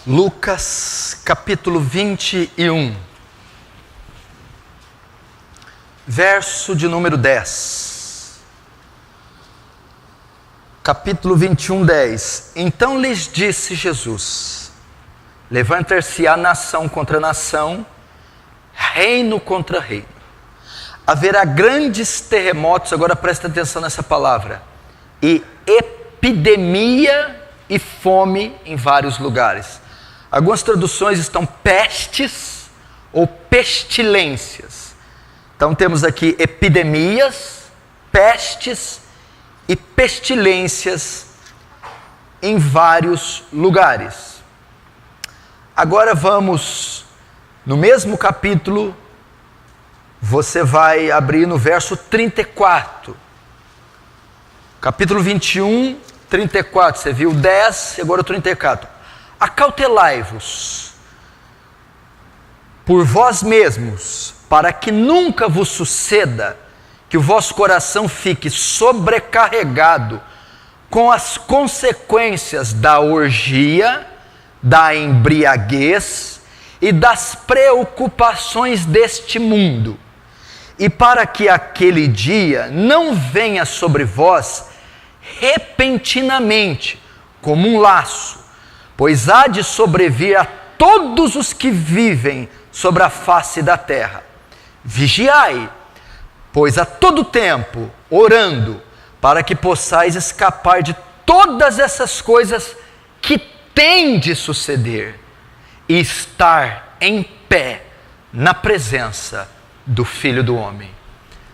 Lucas capítulo 21, verso de número 10. Capítulo 21, 10. Então lhes disse Jesus: levantar-se-á nação contra nação, reino contra reino. Haverá grandes terremotos, agora presta atenção nessa palavra, e epidemia e fome em vários lugares. Algumas traduções estão pestes ou pestilências. Então temos aqui epidemias, pestes e pestilências em vários lugares. Agora vamos no mesmo capítulo, você vai abrir no verso 34. Capítulo 21, 34. Você viu 10 e agora o 34. Acautelai-vos por vós mesmos, para que nunca vos suceda que o vosso coração fique sobrecarregado com as consequências da orgia, da embriaguez e das preocupações deste mundo, e para que aquele dia não venha sobre vós repentinamente como um laço, pois há de sobrevir a todos os que vivem sobre a face da terra. Vigiai, pois a todo tempo, orando, para que possais escapar de todas essas coisas que têm de suceder, e estar em pé na presença do Filho do Homem.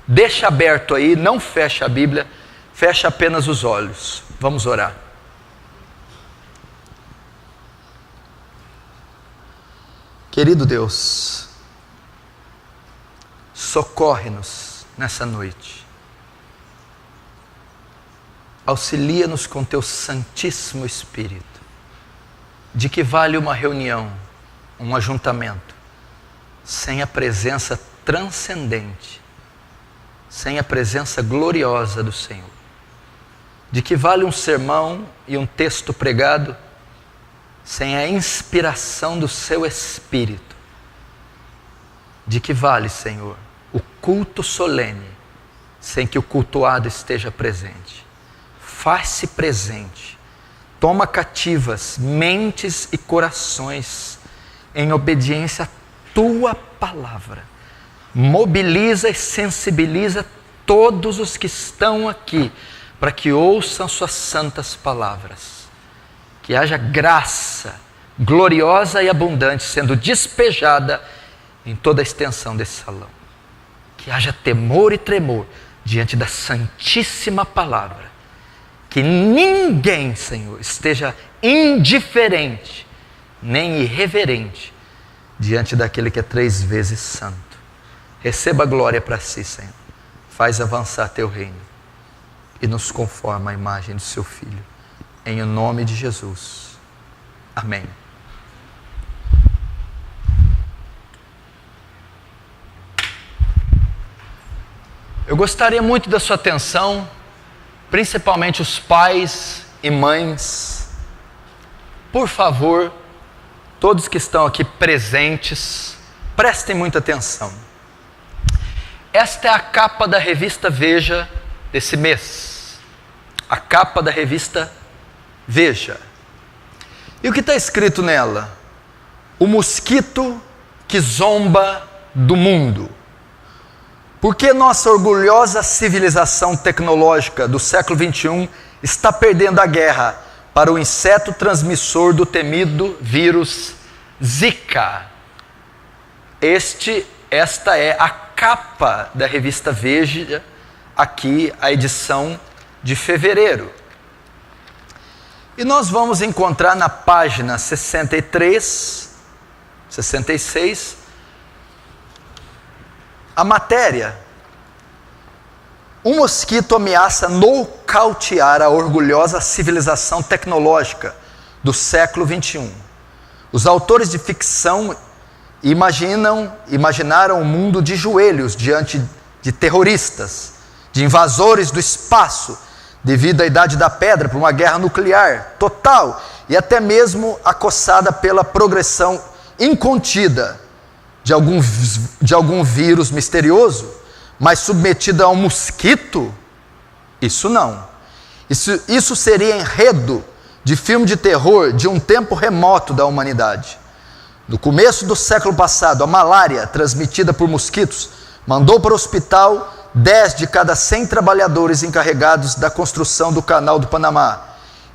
Deixa aberto aí, não fecha a Bíblia, fecha apenas os olhos. Vamos orar. Querido Deus, socorre-nos nessa noite. Auxilia-nos com teu Santíssimo Espírito. De que vale uma reunião, um ajuntamento, sem a presença transcendente, sem a presença gloriosa do Senhor? De que vale um sermão e um texto pregado sem a inspiração do seu Espírito? De que vale, Senhor, o culto solene sem que o cultuado esteja presente? Faz-se presente, toma cativas mentes e corações em obediência à tua palavra, mobiliza e sensibiliza todos os que estão aqui para que ouçam suas santas palavras. Que haja graça gloriosa e abundante sendo despejada em toda a extensão desse salão. Que haja temor e tremor diante da santíssima palavra. Que ninguém, Senhor, esteja indiferente, nem irreverente, diante daquele que é 3 vezes santo. Receba a glória para si, Senhor. Faz avançar teu reino e nos conforma à imagem do seu Filho. Em o nome de Jesus. Amém. Eu gostaria muito da sua atenção, principalmente os pais e mães. Por favor, todos que estão aqui presentes, prestem muita atenção. Esta é a capa da revista Veja desse mês. A capa da revista Veja. E o que está escrito nela? O mosquito que zomba do mundo. Porque nossa orgulhosa civilização tecnológica do século XXI está perdendo a guerra para o inseto transmissor do temido vírus Zika. Esta é a capa da revista Veja, aqui a edição de fevereiro. E nós vamos encontrar na página 63, 66, a matéria: um mosquito ameaça nocautear a orgulhosa civilização tecnológica do século XXI. Os autores de ficção imaginaram um mundo de joelhos diante de terroristas, de invasores do espaço, devido à idade da pedra, por uma guerra nuclear total, e até mesmo acossada pela progressão incontida de algum vírus misterioso, mas submetida a um mosquito, isso não. Isso seria enredo de filme de terror de um tempo remoto da humanidade. No começo do século passado, a malária, transmitida por mosquitos, mandou para o hospital 10 de cada 100 trabalhadores encarregados da construção do Canal do Panamá,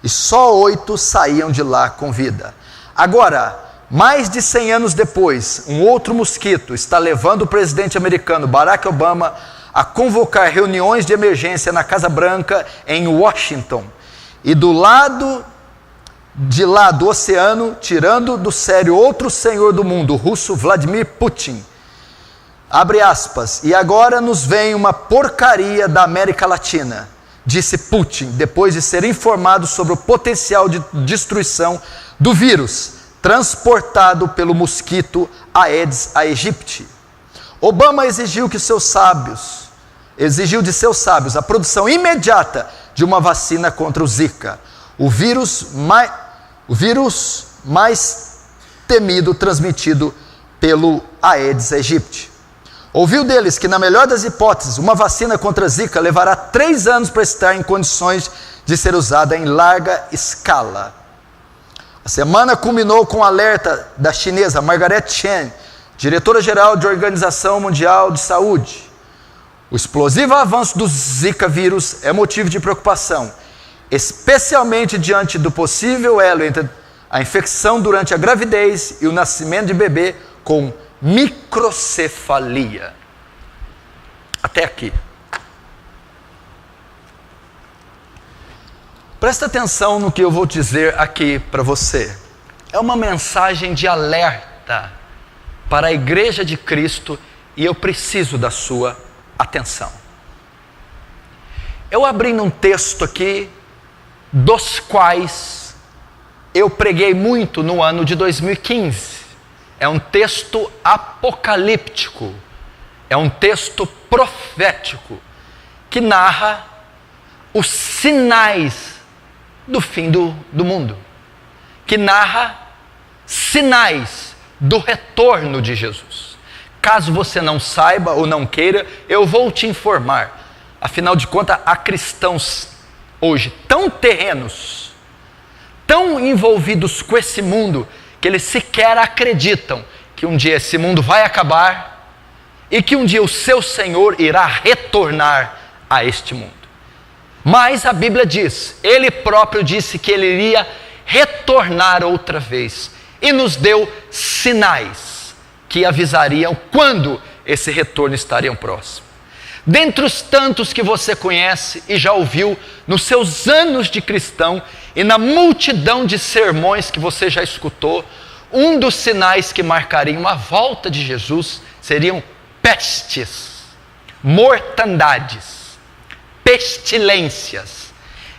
e só 8 saíam de lá com vida. Agora, mais de 100 anos depois, um outro mosquito está levando o presidente americano Barack Obama a convocar reuniões de emergência na Casa Branca em Washington, e do lado de lá do oceano, tirando do sério outro senhor do mundo, o russo Vladimir Putin, abre aspas, e agora nos vem uma porcaria da América Latina, disse Putin, depois de ser informado sobre o potencial de destruição do vírus, transportado pelo mosquito Aedes aegypti. Obama exigiu de seus sábios a produção imediata de uma vacina contra o Zika, o vírus mais temido transmitido pelo Aedes aegypti. Ouviu deles que, na melhor das hipóteses, uma vacina contra a Zika levará 3 anos para estar em condições de ser usada em larga escala. A semana culminou com o alerta da chinesa Margaret Chan, diretora-geral da Organização Mundial de Saúde. O explosivo avanço do Zika vírus é motivo de preocupação, especialmente diante do possível elo entre a infecção durante a gravidez e o nascimento de bebê com microcefalia. Até aqui. Presta atenção no que eu vou dizer aqui para você. É uma mensagem de alerta para a Igreja de Cristo e eu preciso da sua atenção. Eu abri num texto aqui, dos quais eu preguei muito no ano de 2015. É um texto apocalíptico, é um texto profético, que narra os sinais do fim do mundo, que narra sinais do retorno de Jesus. Caso você não saiba ou não queira, eu vou te informar. Afinal de contas, há cristãos hoje tão terrenos, tão envolvidos com esse mundo, que eles sequer acreditam que um dia esse mundo vai acabar e que um dia o seu Senhor irá retornar a este mundo. Mas a Bíblia diz, Ele próprio disse que Ele iria retornar outra vez e nos deu sinais que avisariam quando esse retorno estaria próximo. Dentre os tantos que você conhece e já ouviu nos seus anos de cristão e na multidão de sermões que você já escutou, um dos sinais que marcariam a volta de Jesus seriam pestes, mortandades, pestilências.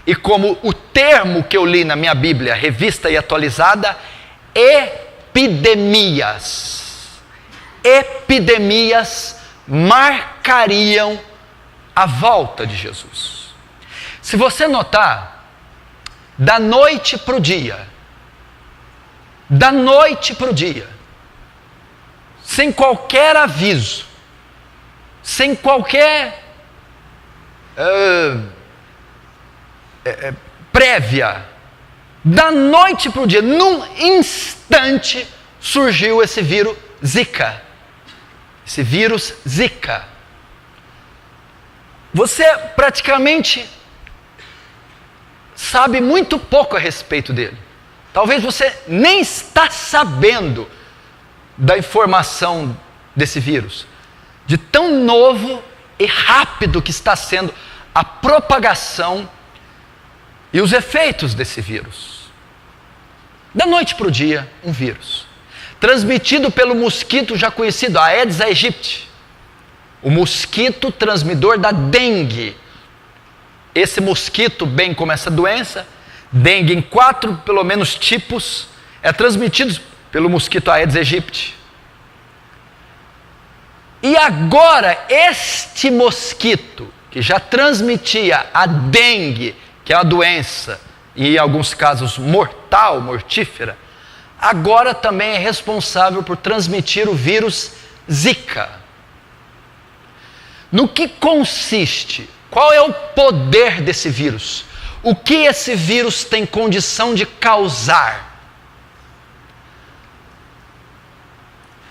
E como o termo que eu li na minha Bíblia, revista e atualizada, epidemias. Epidemias marcariam a volta de Jesus. Se você notar, da noite para o dia, sem qualquer aviso, sem qualquer prévia, da noite para o dia, num instante, surgiu esse vírus Zika. Esse vírus Zika. Você praticamente sabe muito pouco a respeito dele. Talvez você nem está sabendo da informação desse vírus, de tão novo e rápido que está sendo a propagação e os efeitos desse vírus. Da noite para o dia, um vírus transmitido pelo mosquito já conhecido, Aedes aegypti, o mosquito transmissor da dengue. Esse mosquito, bem como essa doença, dengue em 4 pelo menos tipos, é transmitido pelo mosquito Aedes aegypti. E agora este mosquito que já transmitia a dengue, que é uma doença, e em alguns casos mortal, mortífera, agora também é responsável por transmitir o vírus Zika. No que consiste? Qual é o poder desse vírus? O que esse vírus tem condição de causar?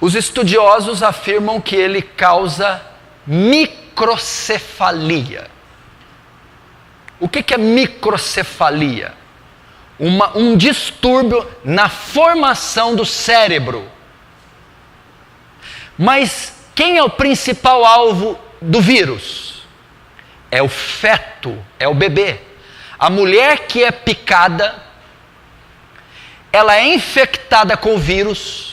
Os estudiosos afirmam que ele causa microcefalia. O que é microcefalia? Um distúrbio na formação do cérebro. Mas quem é o principal alvo do vírus? É o feto, é o bebê. A mulher que é picada, ela é infectada com o vírus,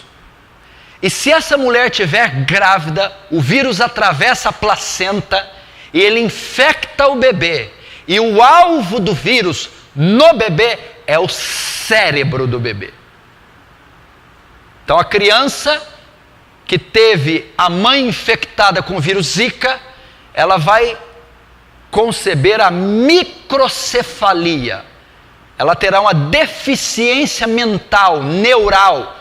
e se essa mulher estiver grávida, o vírus atravessa a placenta e ele infecta o bebê. E o alvo do vírus no bebê é o cérebro do bebê. Então a criança que teve a mãe infectada com o vírus Zika, ela vai conceber a microcefalia. Ela terá uma deficiência mental, neural,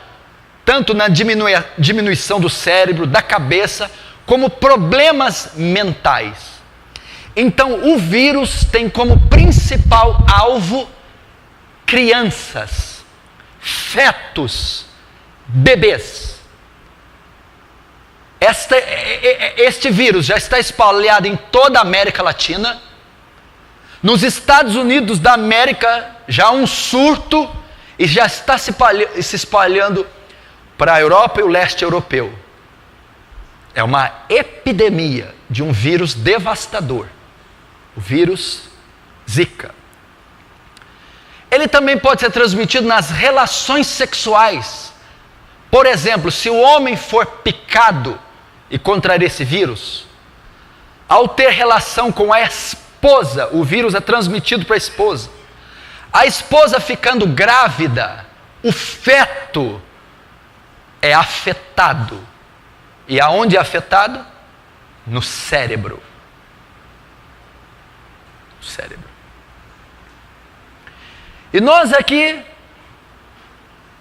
tanto na diminuição do cérebro, da cabeça, como problemas mentais. Então o vírus tem como principal alvo crianças, fetos, bebês. Este vírus já está espalhado em toda a América Latina. Nos Estados Unidos da América já há um surto e já está se espalhando para a Europa e o leste europeu. É uma epidemia de um vírus devastador, o vírus Zika. Ele também pode ser transmitido nas relações sexuais. Por exemplo, se o homem for picado e contrair esse vírus, ao ter relação com a esposa, o vírus é transmitido para a esposa. A esposa ficando grávida, o feto é afetado. E aonde é afetado? No cérebro. O cérebro. E nós aqui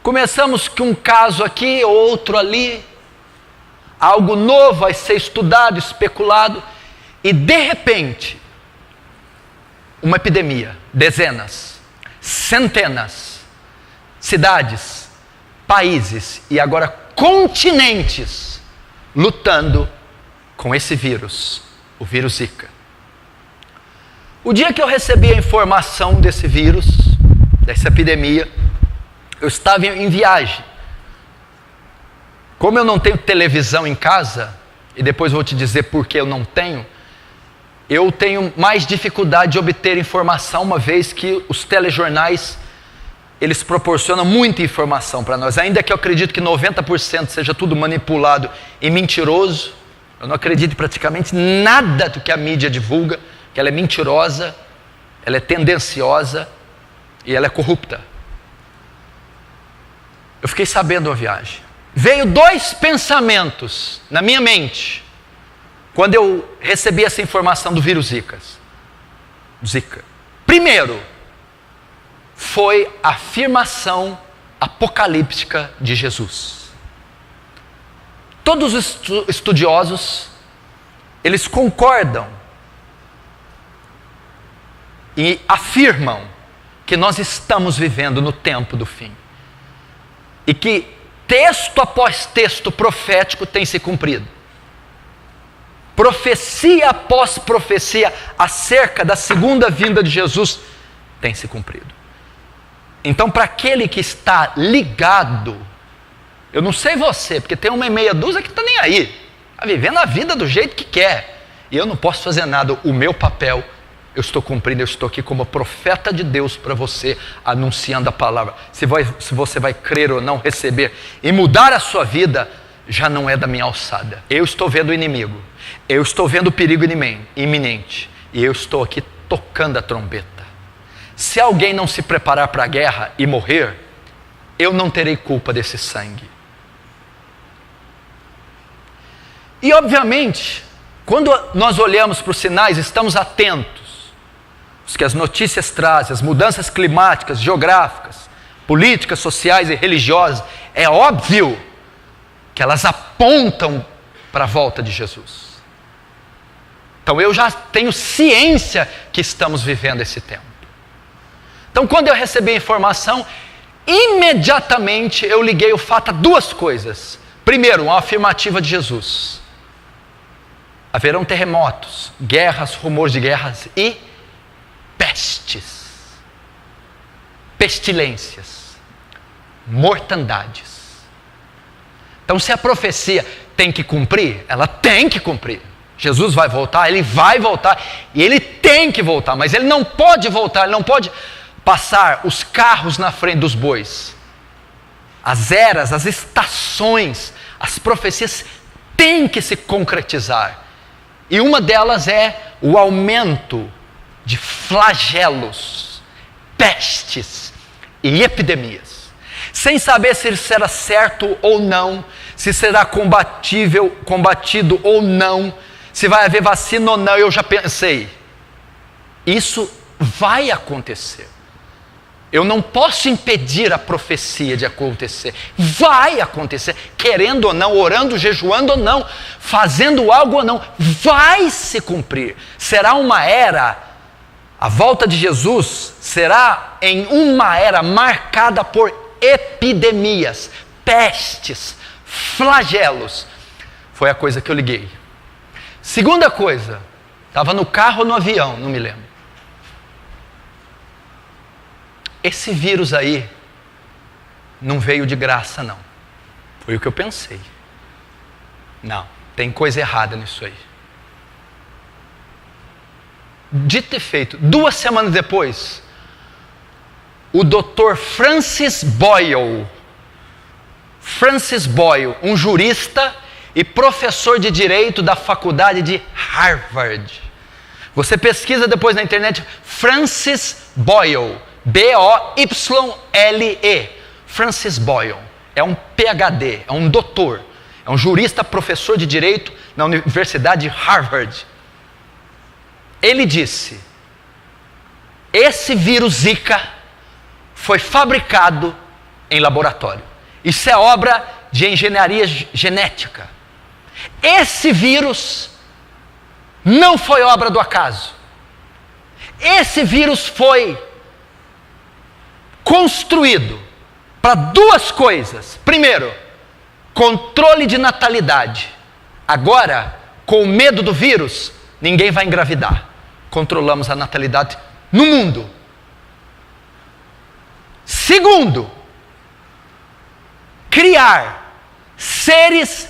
começamos com um caso aqui, outro ali, algo novo vai ser estudado, especulado, e de repente, uma epidemia, dezenas, centenas, cidades, países e agora continentes lutando com esse vírus, o vírus Zika. O dia que eu recebi a informação desse vírus, dessa epidemia, eu estava em viagem. Como eu não tenho televisão em casa, e depois vou te dizer por que eu não tenho, eu tenho mais dificuldade de obter informação, uma vez que os telejornais, eles proporcionam muita informação para nós. Ainda que eu acredito que 90% seja tudo manipulado e mentiroso, eu não acredito em praticamente nada do que a mídia divulga, que ela é mentirosa, ela é tendenciosa e ela é corrupta. Eu fiquei sabendo uma viagem. Veio dois pensamentos na minha mente quando eu recebi essa informação do vírus Zika. Primeiro, foi a afirmação apocalíptica de Jesus. Todos os estudiosos, eles concordam e afirmam que nós estamos vivendo no tempo do fim. E que texto após texto profético tem se cumprido. Profecia após profecia acerca da segunda vinda de Jesus tem se cumprido. Então, para aquele que está ligado, eu não sei você, porque tem uma meia dúzia que está nem aí, está vivendo a vida do jeito que quer, e eu não posso fazer nada. O meu papel, eu estou cumprindo, eu estou aqui como profeta de Deus para você, anunciando a palavra. Se você vai crer ou não, receber e mudar a sua vida, já não é da minha alçada. Eu estou vendo o inimigo, eu estou vendo o perigo iminente, e eu estou aqui tocando a trombeta. Se alguém não se preparar para a guerra e morrer, eu não terei culpa desse sangue. E obviamente, Quando nós olhamos para os sinais, estamos atentos, os que as notícias trazem, as mudanças climáticas, geográficas, políticas, sociais e religiosas, é óbvio que elas apontam para a volta de Jesus. Então eu já tenho ciência que estamos vivendo esse tempo. Então quando eu recebi a informação, imediatamente eu liguei o fato a duas coisas. Primeiro, uma afirmativa de Jesus. Haverão terremotos, guerras, rumores de guerras e pestes, pestilências, mortandades. Então se a profecia tem que cumprir, ela tem que cumprir. Jesus vai voltar, ele vai voltar e ele tem que voltar, mas ele não pode voltar, ele não pode passar os carros na frente dos bois. As eras, as estações, as profecias têm que se concretizar. E uma delas é o aumento de flagelos, pestes e epidemias. Sem saber se isso será certo ou não, se será combatido ou não, se vai haver vacina ou não, eu já pensei. Isso vai acontecer. Eu não posso impedir a profecia de acontecer. Vai acontecer, querendo ou não, orando, jejuando ou não, fazendo algo ou não, vai se cumprir. Será uma era, a volta de Jesus será em uma era marcada por epidemias, pestes, flagelos. Foi a coisa que eu liguei. Segunda coisa, estava no carro ou no avião, não me lembro. Esse vírus aí não veio de graça, não. Foi o que eu pensei. Não, tem coisa errada nisso aí. Dito e feito, 2 semanas depois, o Dr. Francis Boyle, um jurista e professor de direito da faculdade de Harvard. Você pesquisa depois na internet, Francis Boyle, B-O-Y-L-E, Francis Boyle, é um PhD, é um doutor, é um jurista, professor de direito na Universidade de Harvard. Ele disse, esse vírus Zika foi fabricado em laboratório. Isso é obra de engenharia genética. Esse vírus não foi obra do acaso. Esse vírus foi construído para duas coisas. Primeiro, controle de natalidade. Agora, com o medo do vírus, ninguém vai engravidar. Controlamos a natalidade no mundo. Segundo, criar seres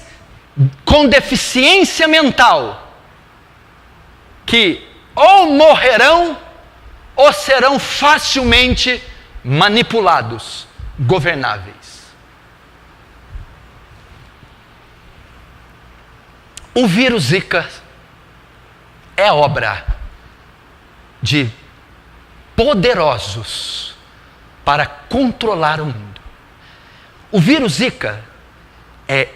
com deficiência mental que ou morrerão ou serão facilmente manipulados, governáveis. O vírus Zika é obra de poderosos para controlar o mundo. O vírus Zika é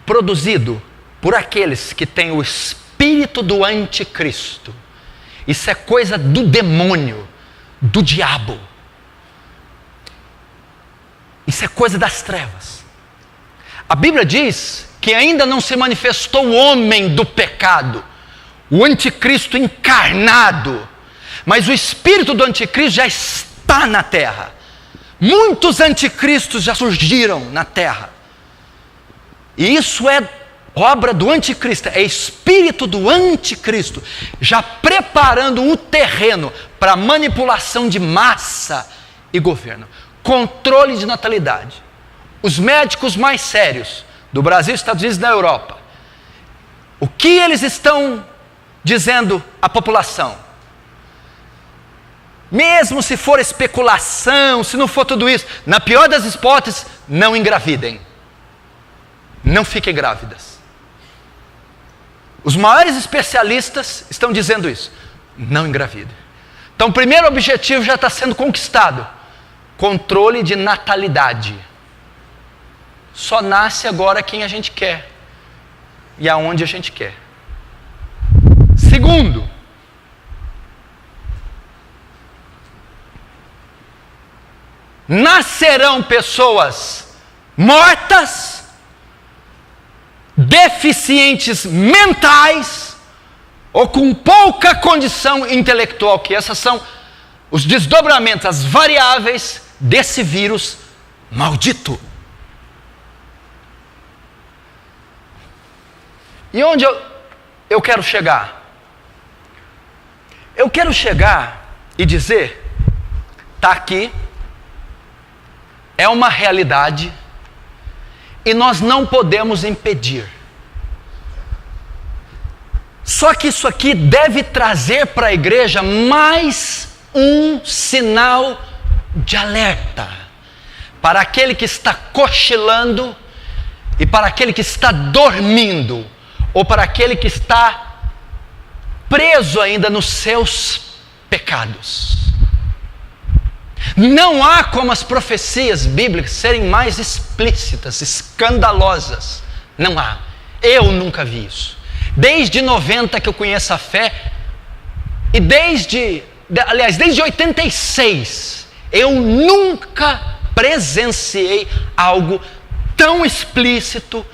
produzido por aqueles que têm o espírito do anticristo. Isso é coisa do demônio, do diabo. Isso é coisa das trevas. A Bíblia diz que ainda não se manifestou o homem do pecado, o anticristo encarnado, mas o espírito do anticristo já está na terra. Muitos anticristos já surgiram na terra. E isso é obra do anticristo, é espírito do anticristo, já preparando o terreno para manipulação de massa e governo. Controle de natalidade. Os médicos mais sérios do Brasil, Estados Unidos e da Europa, o que eles estão dizendo à população? Mesmo se for especulação, se não for tudo isso, na pior das hipóteses, não engravidem. Não fiquem grávidas. Os maiores especialistas estão dizendo isso. Não engravidem. Então o primeiro objetivo já está sendo conquistado. Controle de natalidade. Só nasce agora quem a gente quer. E aonde a gente quer. nascerão pessoas mortas, deficientes mentais ou com pouca condição intelectual, que essas são os desdobramentos, as variáveis desse vírus maldito. E onde eu quero chegar? Eu quero chegar e dizer, está aqui, é uma realidade, e nós não podemos impedir. Só que isso aqui deve trazer para a igreja mais um sinal de alerta, para aquele que está cochilando e para aquele que está dormindo, ou para aquele que está preso ainda nos seus pecados. Não há como as profecias bíblicas serem mais explícitas, escandalosas. Não há. Eu nunca vi isso. Desde 90 que eu conheço a fé, e desde 86, eu nunca presenciei algo tão explícito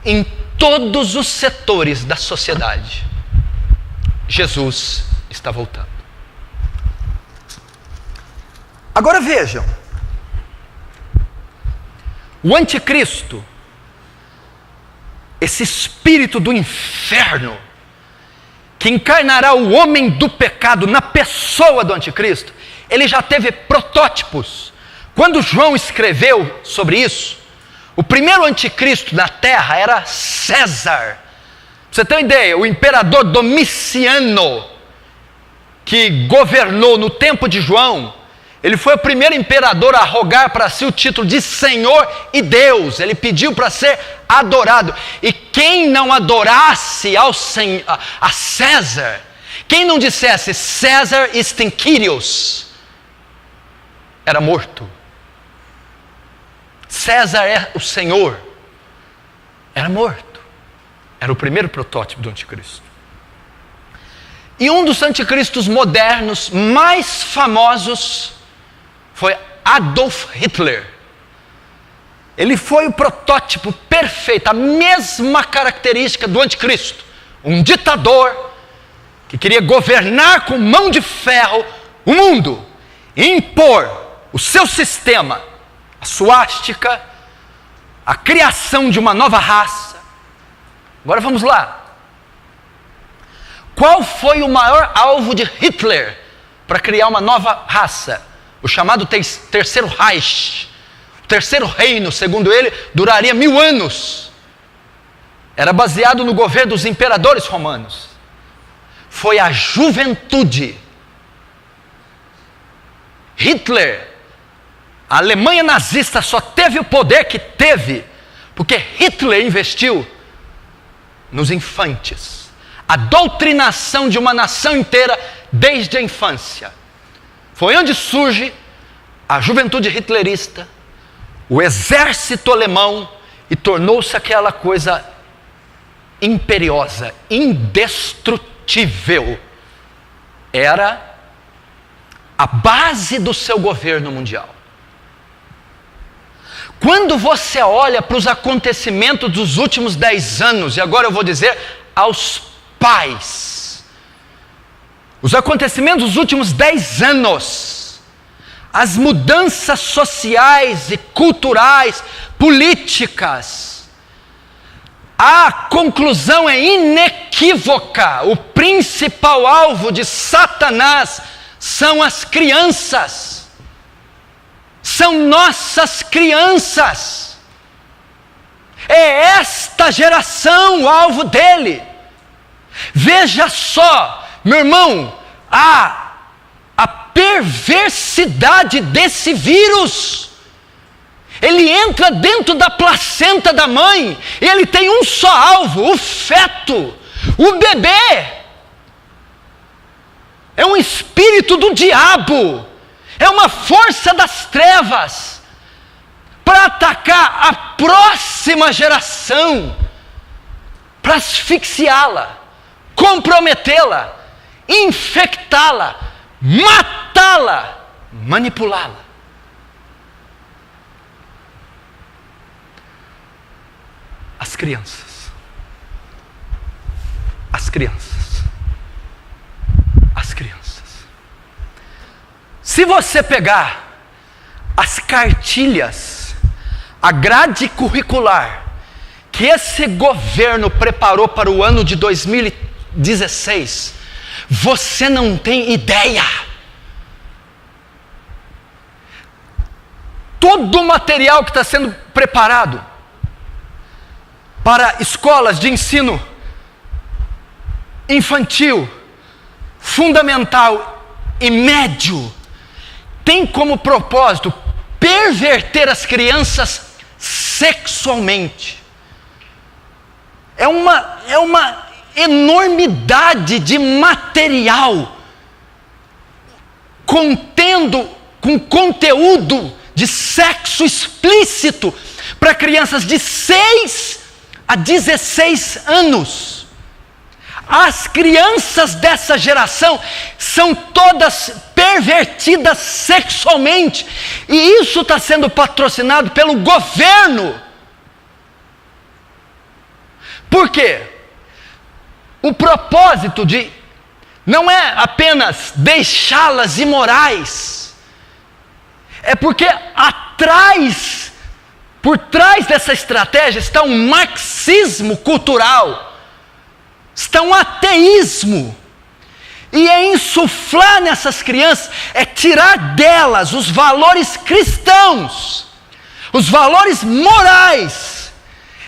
em todos os setores da sociedade. Jesus está voltando. Agora vejam, o anticristo, esse espírito do inferno, que encarnará o homem do pecado na pessoa do anticristo, ele já teve protótipos. Quando João escreveu sobre isso, o primeiro anticristo na terra era César. Pra você ter uma ideia, o imperador Domiciano, que governou no tempo de João, ele foi o primeiro imperador a rogar para si o título de Senhor e Deus. Ele pediu para ser adorado. E quem não adorasse a César, quem não dissesse César istem Kyrios, era morto. César é o Senhor, era morto. Era o primeiro protótipo do anticristo. E um dos anticristos modernos mais famosos foi Adolf Hitler. Ele foi o protótipo perfeito, a mesma característica do anticristo. Um ditador que queria governar com mão de ferro o mundo, impor o seu sistema, a suástica, a criação de uma nova raça. Agora vamos lá. Qual foi o maior alvo de Hitler para criar uma nova raça? O chamado Terceiro Reich. O Terceiro Reino, segundo ele, duraria 1000 anos. Era baseado no governo dos imperadores romanos. Foi a juventude. Hitler, a Alemanha nazista só teve o poder que teve porque Hitler investiu nos infantes. A doutrinação de uma nação inteira desde a infância. Foi onde surge a juventude hitlerista, o exército alemão, e tornou-se aquela coisa imperiosa, indestrutível. Era a base do seu governo mundial. Quando você olha para os acontecimentos dos últimos 10 anos, e agora eu vou dizer aos pais, os acontecimentos dos últimos 10 anos, as mudanças sociais e culturais, políticas, a conclusão é inequívoca. O principal alvo de Satanás são as crianças. São nossas crianças. É esta geração o alvo dele. Veja só, meu irmão, a perversidade desse vírus. Ele entra dentro da placenta da mãe e ele tem um só alvo, o feto, o bebê. É um espírito do diabo, é uma força das trevas para atacar a próxima geração, para asfixiá-la, comprometê-la, infectá-la, matá-la, manipulá-la. As crianças. As crianças. As crianças. Se você pegar as cartilhas, a grade curricular que esse governo preparou para o ano de 2016, você não tem ideia. Todo o material que está sendo preparado para escolas de ensino infantil, fundamental e médio, tem como propósito perverter as crianças sexualmente. É uma enormidade de material contendo com conteúdo de sexo explícito para crianças de 6 a 16 anos. As crianças dessa geração são todas pervertidas sexualmente, e isso está sendo patrocinado pelo governo. Por quê? O propósito não é apenas deixá-las imorais, é porque por trás dessa estratégia está um marxismo cultural, está um ateísmo, e é insuflar nessas crianças, é tirar delas os valores cristãos, os valores morais,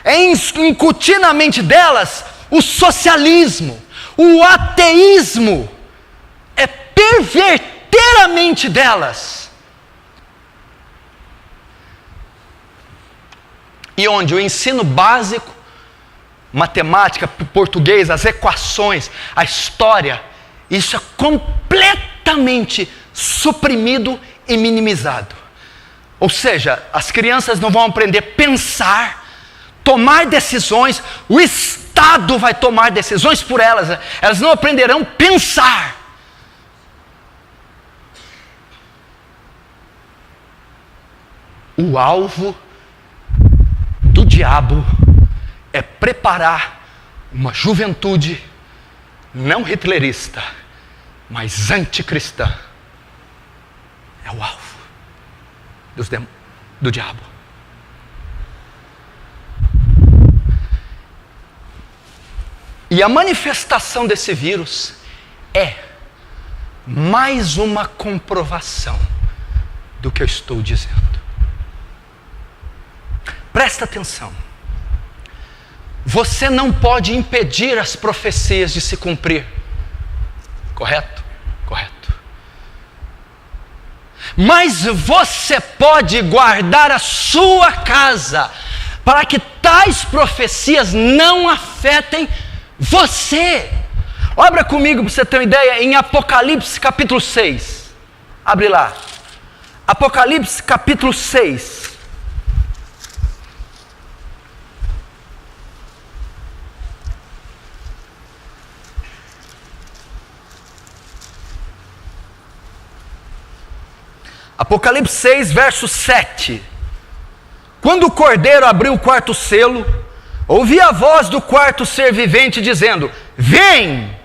é incutir na mente delas o socialismo, o ateísmo, é perverter a mente delas. E onde o ensino básico, matemática, português, as equações, a história, isso é completamente suprimido e minimizado. Ou seja, as crianças não vão aprender a pensar, tomar decisões, o Estado vai tomar decisões por elas, elas não aprenderão a pensar. O alvo do diabo é preparar uma juventude não hitlerista, mas anticristã. É o alvo do diabo. E a manifestação desse vírus é mais uma comprovação do que eu estou dizendo. Presta atenção. Você não pode impedir as profecias de se cumprir. Correto? Correto. Mas você pode guardar a sua casa para que tais profecias não afetem você. Abra comigo para você ter uma ideia em Apocalipse capítulo 6. Abre lá. Apocalipse capítulo 6. Apocalipse 6, verso 7. Quando o cordeiro abriu o quarto selo, ouvi a voz do quarto ser vivente dizendo: vem!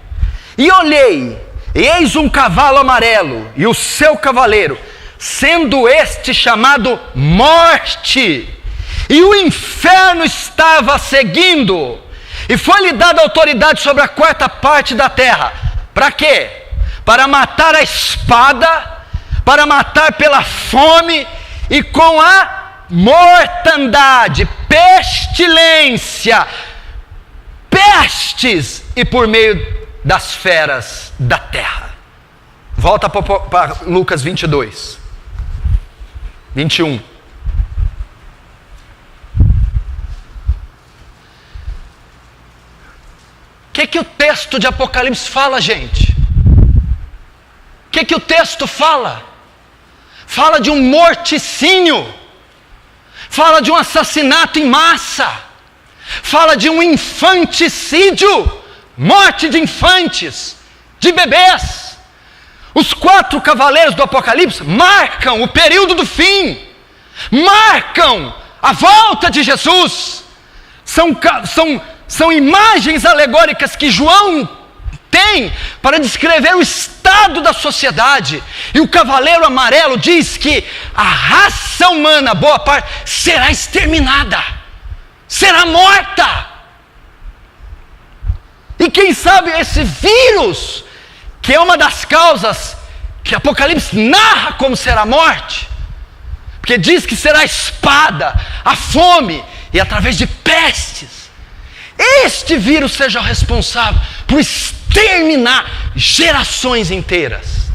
E olhei, e eis um cavalo amarelo, e o seu cavaleiro, sendo este chamado Morte, e o inferno estava seguindo, e foi-lhe dada autoridade sobre a quarta parte da terra. Para quê? Para matar a espada, para matar pela fome e com a mortandade, pestilência, pestes e por meio das feras da terra. Volta para Lucas 22, 21. O que o texto de Apocalipse fala, gente? O que o texto fala? Fala de um morticínio, fala de um assassinato em massa, fala de um infanticídio, morte de infantes, de bebês. Os 4 cavaleiros do Apocalipse marcam o período do fim, marcam a volta de Jesus. São imagens alegóricas que João tem para descrever o estado da sociedade. E o cavaleiro amarelo diz que a raça humana, boa parte, será exterminada, será morta. E quem sabe esse vírus, que é uma das causas que Apocalipse narra como será a morte, porque diz que será a espada, a fome e através de pestes, este vírus seja o responsável por exterminar gerações inteiras.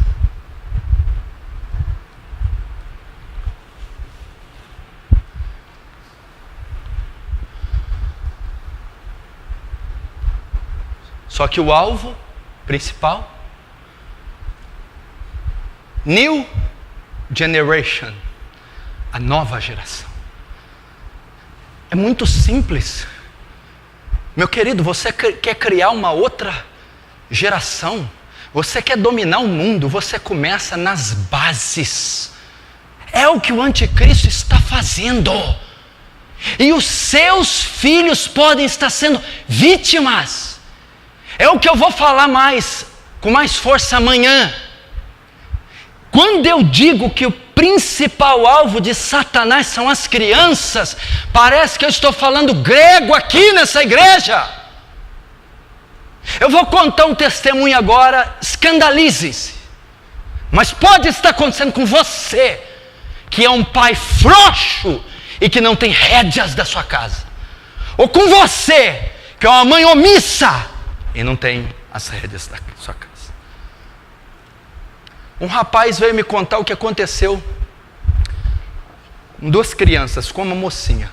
Só que o alvo principal, New Generation, a nova geração. É muito simples. Meu querido, você quer criar uma outra geração? Você quer dominar o mundo? Você começa nas bases. É o que o anticristo está fazendo. E os seus filhos podem estar sendo vítimas. É o que eu vou falar com mais força amanhã. Quando eu digo que o principal alvo de Satanás são as crianças, parece que eu estou falando grego aqui nessa igreja. Eu vou contar um testemunho agora, escandalize-se. Mas pode estar acontecendo com você, que é um pai frouxo e que não tem rédeas da sua casa. Ou com você, que é uma mãe omissa e não tem as rédeas da sua casa. Um rapaz veio me contar o que aconteceu com duas crianças, com uma mocinha.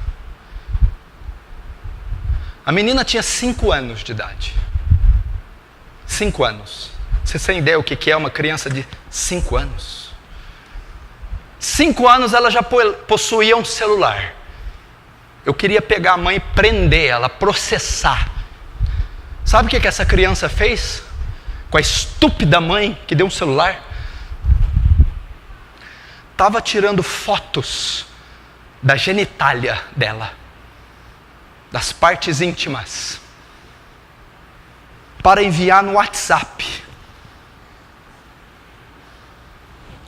A menina tinha 5 anos de idade. 5 anos. Você tem ideia o que é uma criança de 5 anos? 5 anos ela já possuía um celular. Eu queria pegar a mãe e prender ela, processar. Sabe o que essa criança fez? Com a estúpida mãe que deu um celular? Estava tirando fotos da genitália dela, das partes íntimas, para enviar no WhatsApp.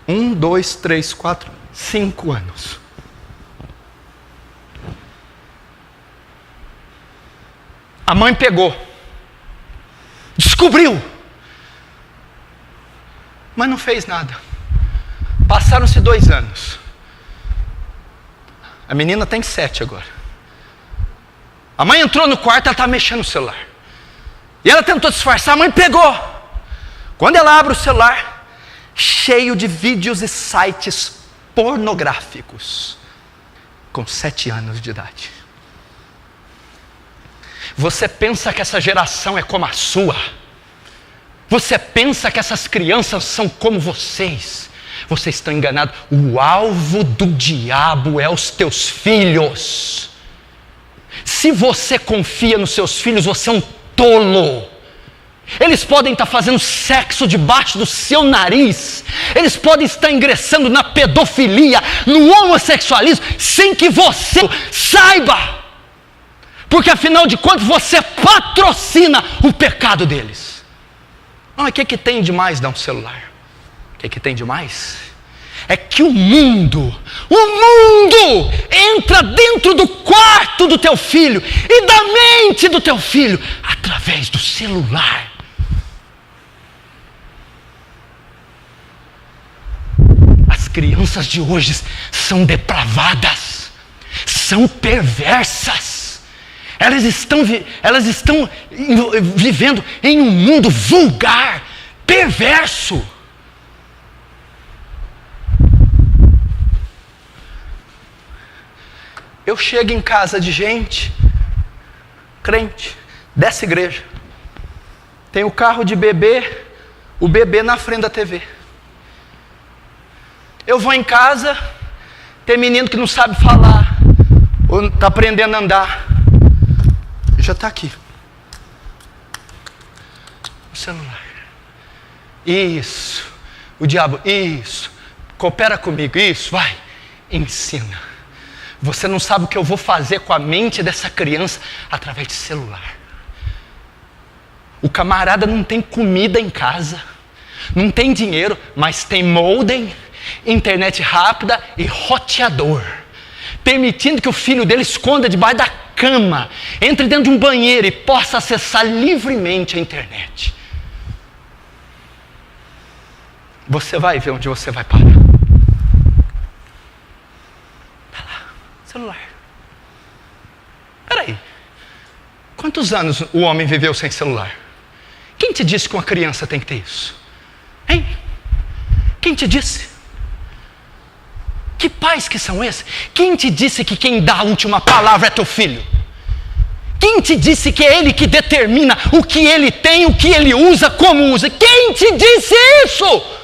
1, 2, 3, 4, 5 anos. A mãe pegou, descobriu, mas não fez nada. Passaram-se 2 anos. A menina tem 7 agora. A mãe entrou no quarto, ela estava mexendo no celular. E ela tentou disfarçar, a mãe pegou. Quando ela abre o celular, cheio de vídeos e sites pornográficos, com 7 anos de idade. Você pensa que essa geração é como a sua? Você pensa que essas crianças são como vocês? Vocês estão enganados. O alvo do diabo é os teus filhos. Se você confia nos seus filhos, você é um tolo. Eles podem estar fazendo sexo debaixo do seu nariz. Eles podem estar ingressando na pedofilia, no homossexualismo, sem que você saiba. Porque afinal de contas você patrocina o pecado deles. Mas o que tem de mais dar um celular? O que tem de mais? É que o mundo entra dentro do quarto do teu filho e da mente do teu filho através do celular. As crianças de hoje são depravadas, são perversas. Elas estão vivendo em um mundo vulgar, perverso. Eu chego em casa de gente, crente, dessa igreja. Tem o carro de bebê, o bebê na frente da TV. Eu vou em casa, tem menino que não sabe falar, ou está aprendendo a andar. Já está aqui. O celular. Isso. O diabo, isso. Coopera comigo, isso, vai. Ensina. Você não sabe o que eu vou fazer com a mente dessa criança através de celular. O camarada não tem comida em casa, não tem dinheiro, mas tem modem, internet rápida e roteador, permitindo que o filho dele esconda debaixo da cama, entre dentro de um banheiro e possa acessar livremente a internet. Você vai ver onde você vai parar. Tá lá, celular. Peraí, quantos anos o homem viveu sem celular? Quem te disse que uma criança tem que ter isso? Hein? Quem te disse? Que pais que são esses? Quem te disse que quem dá a última palavra é teu filho? Quem te disse que é ele que determina o que ele tem, o que ele usa, como usa? Quem te disse isso?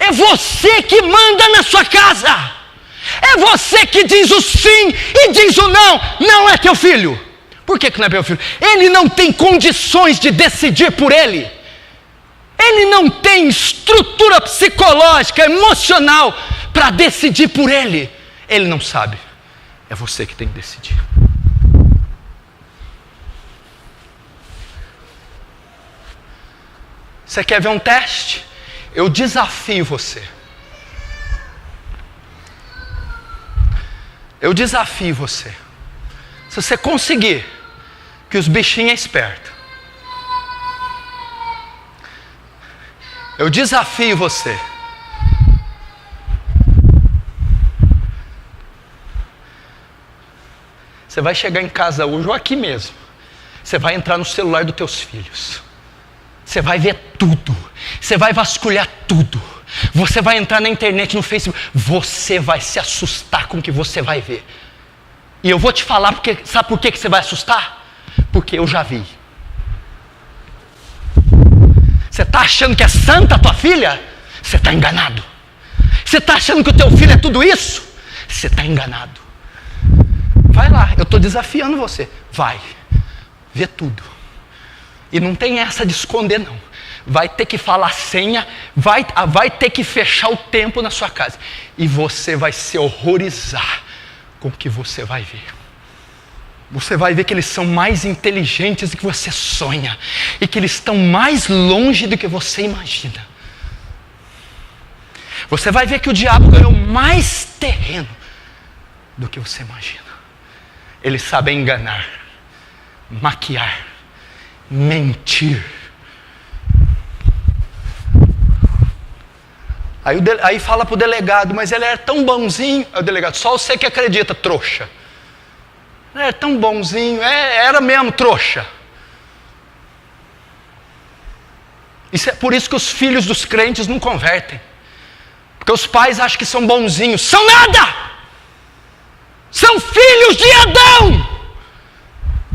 É você que manda na sua casa. É você que diz o sim e diz o não. Não é teu filho. Por que não é meu filho? Ele não tem condições de decidir por ele. Ele não tem estrutura psicológica, emocional para decidir por ele. Ele não sabe. É você que tem que decidir. Você quer ver um teste? Eu desafio você. Eu desafio você. Se você conseguir, que os bichinhos é esperto. Eu desafio você. Você vai chegar em casa hoje ou aqui mesmo. Você vai entrar no celular dos teus filhos. Você vai ver tudo. Você vai vasculhar tudo. Você vai entrar na internet, no Facebook. Você vai se assustar com o que você vai ver. E eu vou te falar, porque, sabe por que você vai assustar? Porque eu já vi. Você está achando que é santa a tua filha? Você está enganado. Você está achando que o teu filho é tudo isso? Você está enganado. Vai lá, eu estou desafiando você. Vai, vê tudo. E não tem essa de esconder não. Vai ter que falar senha, vai ter que fechar o tempo na sua casa. E você vai se horrorizar com o que você vai ver. Você vai ver que eles são mais inteligentes do que você sonha. E que eles estão mais longe do que você imagina. Você vai ver que o diabo ganhou mais terreno do que você imagina. Eles sabem enganar, maquiar, mentir. Aí fala para o delegado, mas ele era tão bonzinho. Aí o delegado, só você que acredita, trouxa. Ele era tão bonzinho, era mesmo trouxa. É por isso que os filhos dos crentes não convertem. Porque os pais acham que são bonzinhos. São nada! São filhos de Adão!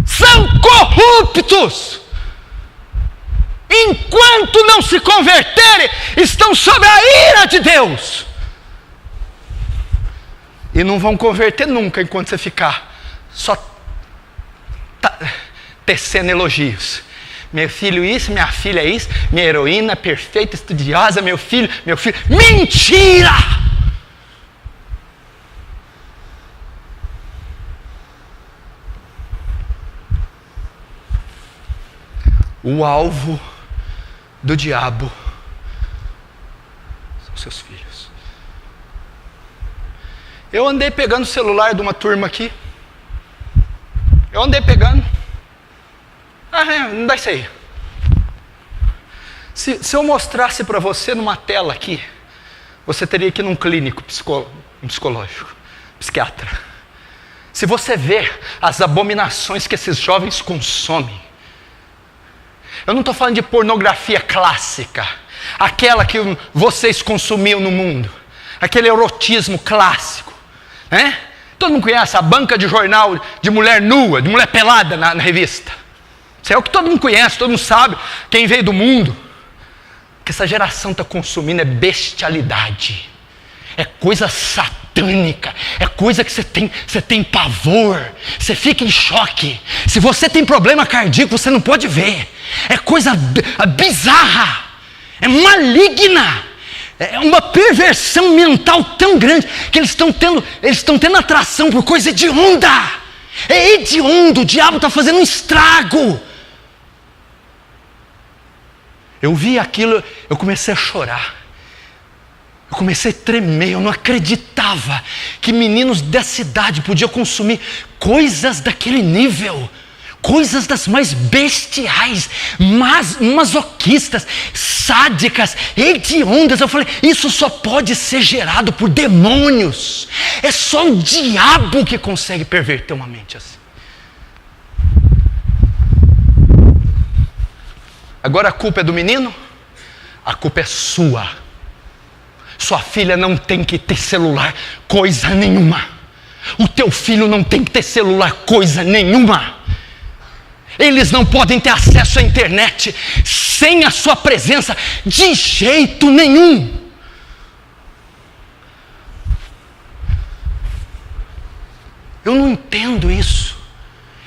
São corruptos! Enquanto não se converterem, estão sob a ira de Deus. E não vão converter nunca enquanto você ficar só tecendo elogios. Meu filho isso, minha filha isso, minha heroína perfeita, estudiosa, meu filho. Mentira! O alvo do diabo são seus filhos. Eu andei pegando o celular de uma turma aqui. Eu andei pegando. Não dá isso aí. Se eu mostrasse para você numa tela aqui, você teria que ir num clínico psicológico, psiquiatra. Se você ver as abominações que esses jovens consomem, eu não estou falando de pornografia clássica, aquela que vocês consumiam no mundo, aquele erotismo clássico, né? Todo mundo conhece a banca de jornal de mulher nua, de mulher pelada na revista. Isso é o que todo mundo conhece, todo mundo sabe, quem veio do mundo. O que essa geração está consumindo é bestialidade, é coisa satânica, é coisa que você tem pavor, você fica em choque. Se você tem problema cardíaco, você não pode ver. É coisa bizarra, é maligna. É uma perversão mental tão grande que eles estão tendo atração por coisa hedionda. É hediondo, o diabo está fazendo um estrago. Eu vi aquilo, eu comecei a chorar. Eu comecei a tremer, eu não acreditava que meninos dessa idade podiam consumir coisas daquele nível. Coisas das mais bestiais, masoquistas, sádicas, hediondas. Eu falei, isso só pode ser gerado por demônios. É só o diabo que consegue perverter uma mente assim. Agora a culpa é do menino? A culpa é sua. Sua filha não tem que ter celular, coisa nenhuma. O teu filho não tem que ter celular, coisa nenhuma. Eles não podem ter acesso à internet sem a sua presença, de jeito nenhum. Eu não entendo isso.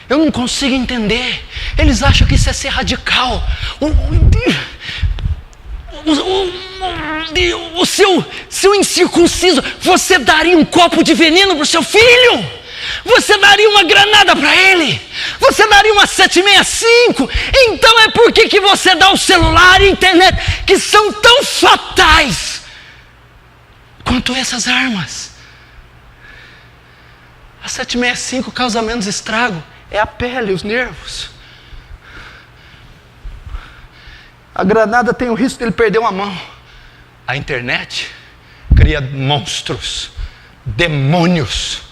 Eu não consigo entender. Eles acham que isso é ser radical. O seu incircunciso, você daria um copo de veneno para o seu filho? Você daria uma granada para ele? Você daria uma 765? Então é por que você dá o celular e a internet, que são tão fatais quanto essas armas? A 765 causa menos estrago, é a pele, os nervos. A granada tem o risco de ele perder uma mão. A internet cria monstros, demônios.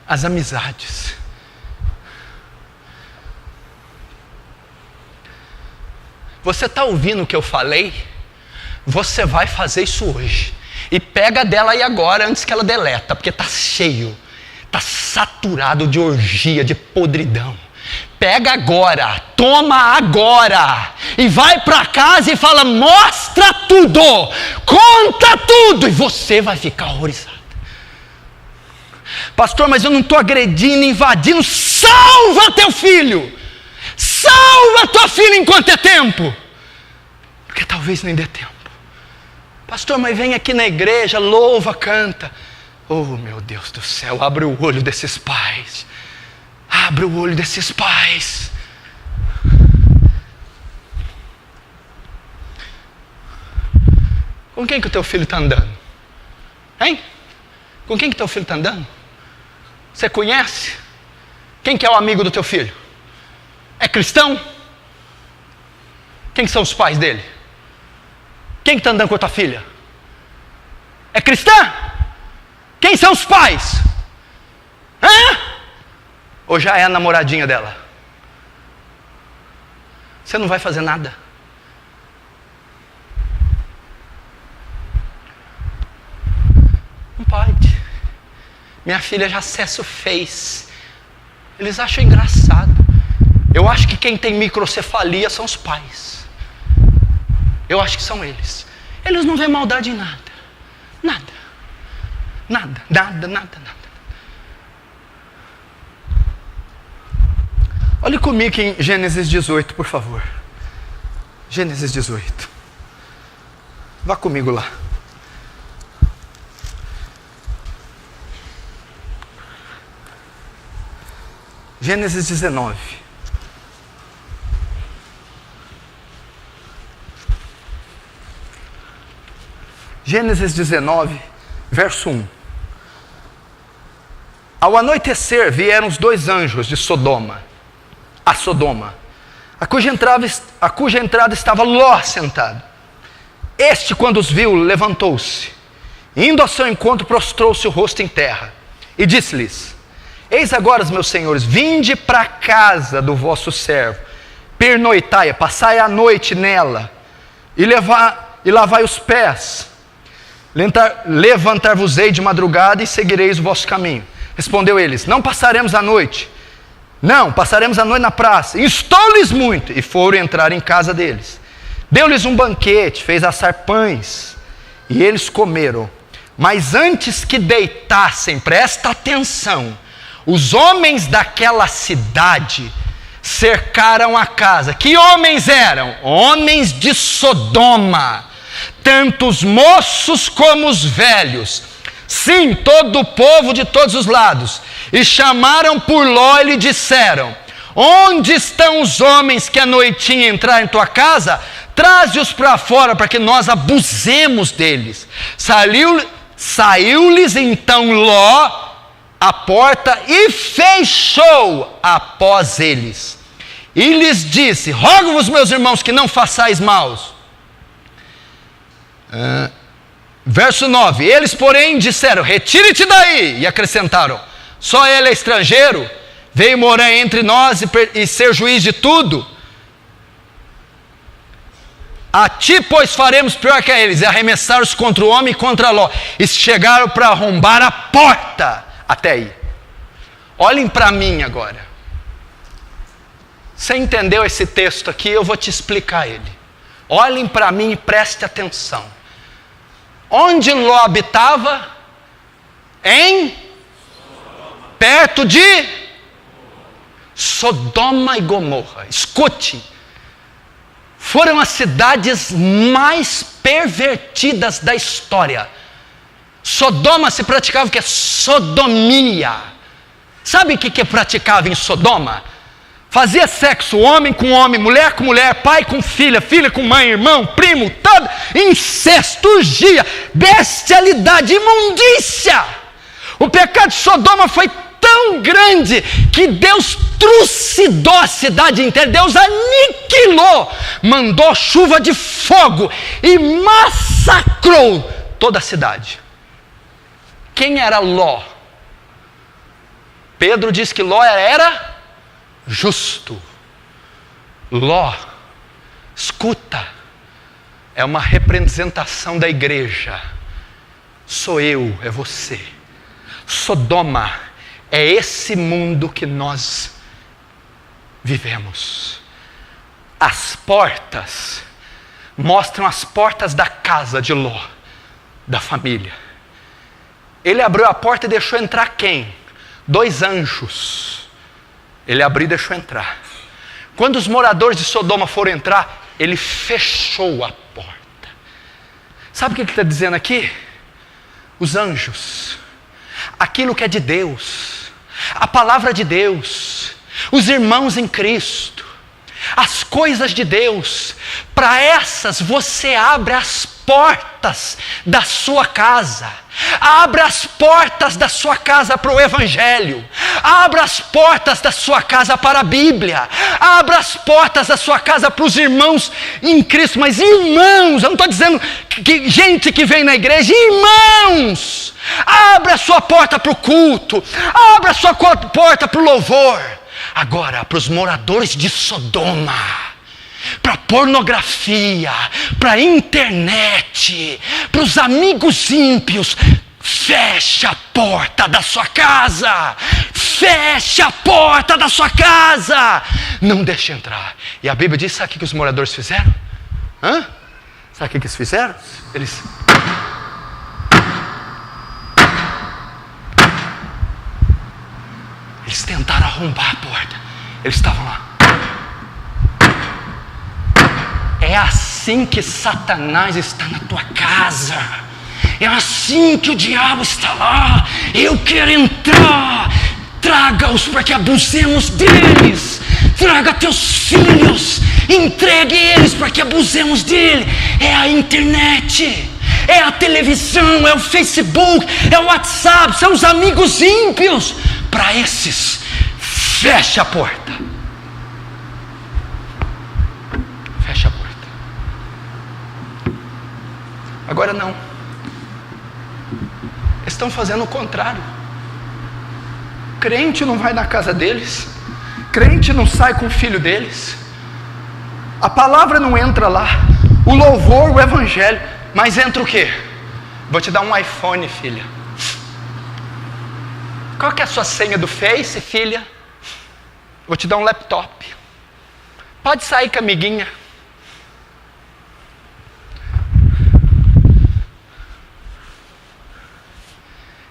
As amizades. Você está ouvindo o que eu falei? Você vai fazer isso hoje. E pega dela aí agora, antes que ela deleta, porque está cheio, está saturado de orgia, de podridão. Pega agora, toma agora, e vai para casa e fala, mostra tudo, conta tudo, e você vai ficar horrorizado. Pastor, mas eu não estou agredindo, invadindo. Salva teu filho, salva tua filha enquanto é tempo, porque talvez nem dê tempo. Pastor, mas vem aqui na igreja, louva, canta. Oh meu Deus do céu, abre o olho desses pais. Abre o olho desses pais. Com quem que o teu filho está andando? Hein? Com quem que teu filho está andando? Você conhece? Quem que é o amigo do teu filho? É cristão? Quem são os pais dele? Quem que está andando com a tua filha? É cristã? Quem são os pais? Hã? Ou já é a namoradinha dela? Você não vai fazer nada. Não pode. Minha filha já acessa o Face. Eles acham engraçado. Eu acho que quem tem microcefalia são os pais. Eu acho que são eles. Eles não veem maldade em nada. Nada. Nada, nada, nada, nada. Olhe comigo em Gênesis 18, por favor. Gênesis 18. Vá comigo lá. Gênesis 19. Gênesis 19, verso 1. Ao anoitecer vieram os dois anjos de Sodoma, a Sodoma, a cuja entrada estava Ló sentado. Este, quando os viu, levantou-se, indo ao seu encontro, prostrou-se o rosto em terra, e disse-lhes: Eis agora, meus senhores, vinde para a casa do vosso servo, pernoitai, passai a noite nela, e lavai os pés. Levantar-vos-ei de madrugada e seguireis o vosso caminho. Respondeu eles: Não passaremos a noite. Não, passaremos a noite na praça. Instou-lhes muito, e foram entrar em casa deles. Deu-lhes um banquete, fez assar pães, e eles comeram. Mas antes que deitassem, presta atenção, os homens daquela cidade cercaram a casa. Que homens eram? Homens de Sodoma, tanto os moços como os velhos, sim, todo o povo de todos os lados. E chamaram por Ló e lhe disseram: onde estão os homens que à noitinha entraram em tua casa? Traze-os para fora, para que nós abusemos deles. Saiu-lhes então Ló a porta e fechou após eles. E lhes disse: rogo-vos, meus irmãos, que não façais maus. Verso 9: eles, porém, disseram: retire-te daí. E acrescentaram: só ele é estrangeiro, veio morar entre nós e ser juiz de tudo. A ti, pois, faremos pior que a eles. E arremessaram-se contra o homem e contra Ló, e chegaram para arrombar a porta. Até aí. Olhem para mim agora. Você entendeu esse texto aqui? Eu vou te explicar ele. Olhem para mim e preste atenção. Onde Ló habitava? Perto de Sodoma e Gomorra. Escute. Foram as cidades mais pervertidas da história. Sodoma se praticava o que é sodomia. Sabe o que praticava em Sodoma? Fazia sexo homem com homem, mulher com mulher, pai com filha, filha com mãe, irmão, primo, todo incesto, orgia, bestialidade, imundícia. O pecado de Sodoma foi tão grande que Deus trucidou a cidade inteira. Deus aniquilou, mandou chuva de fogo e massacrou toda a cidade. Quem era Ló? Pedro diz que Ló era justo. Ló, escuta, é uma representação da igreja. Sou eu, é você. Sodoma é esse mundo que nós vivemos. As portas mostram as portas da casa de Ló, da família. Ele abriu a porta e deixou entrar quem? 2 anjos. Ele abriu e deixou entrar. Quando os moradores de Sodoma foram entrar, ele fechou a porta. Sabe o que ele está dizendo aqui? Os anjos, aquilo que é de Deus, a palavra de Deus, os irmãos em Cristo, as coisas de Deus, para essas você abre as portas da sua casa. Abra as portas da sua casa para o Evangelho. Abra as portas da sua casa para a Bíblia. Abra as portas da sua casa para os irmãos em Cristo. Mas irmãos, eu não estou dizendo que gente que vem na igreja. Irmãos, abra a sua porta para o culto. Abra a sua porta para o louvor. Agora, para os moradores de Sodoma, para pornografia, para internet, para os amigos ímpios, feche a porta da sua casa. Feche a porta da sua casa. Não deixe entrar. E a Bíblia diz, sabe o que os moradores fizeram? Sabe o que eles fizeram? Eles tentaram arrombar a porta. Eles estavam lá. É assim que Satanás está na tua casa. É assim que o diabo está lá. Eu quero entrar. Traga-os para que abusemos deles. Traga teus filhos. Entregue eles para que abusemos dele. É a internet. É a televisão. É o Facebook. É o WhatsApp. São os amigos ímpios. Para esses, feche a porta. Feche a porta. Agora não. Eles estão fazendo o contrário. Crente não vai na casa deles. Crente não sai com o filho deles. A palavra não entra lá. O louvor, o evangelho. Mas entra o quê? Vou te dar um iPhone, filha. Qual que é a sua senha do Face, filha? Vou te dar um laptop. Pode sair com a amiguinha.